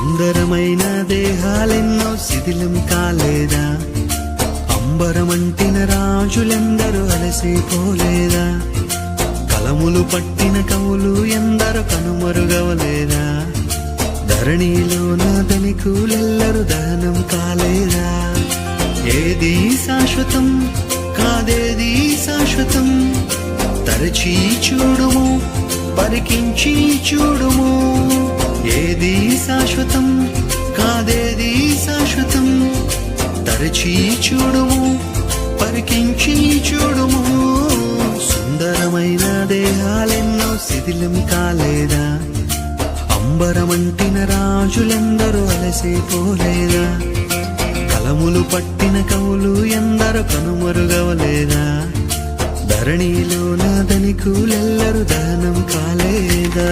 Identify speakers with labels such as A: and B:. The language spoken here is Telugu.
A: సుందరమైన దేహాలెన్నో శిథిలం కాలేదా? అంబరమంటిన రాజులెందరూ అలసిపోలేదా? కలములు పట్టిన కవులు ఎందరో కనుమరుగవలేదా? ధరణిలోన ధనికులెల్లరూ దహనం కాలేదా? ఏది శాశ్వతం కాదేది శాశ్వతం, తరచి చూడుము పరికించి చూడుము. ఏది శాశ్వతం కాదేది శాశ్వతం, తరచి చూడుము పరికించి చూడుము. సుందరమైన దేహాలెన్నో శిథిలం కాలేదా? అంబరమంటిన రాజులెందరూ అలసిపోలేదా? కలములు పట్టిన కవులు ఎందరో కనుమరుగవలేదా? ధరణిలోన ధనికులెల్లరూ దహనం కాలేదా?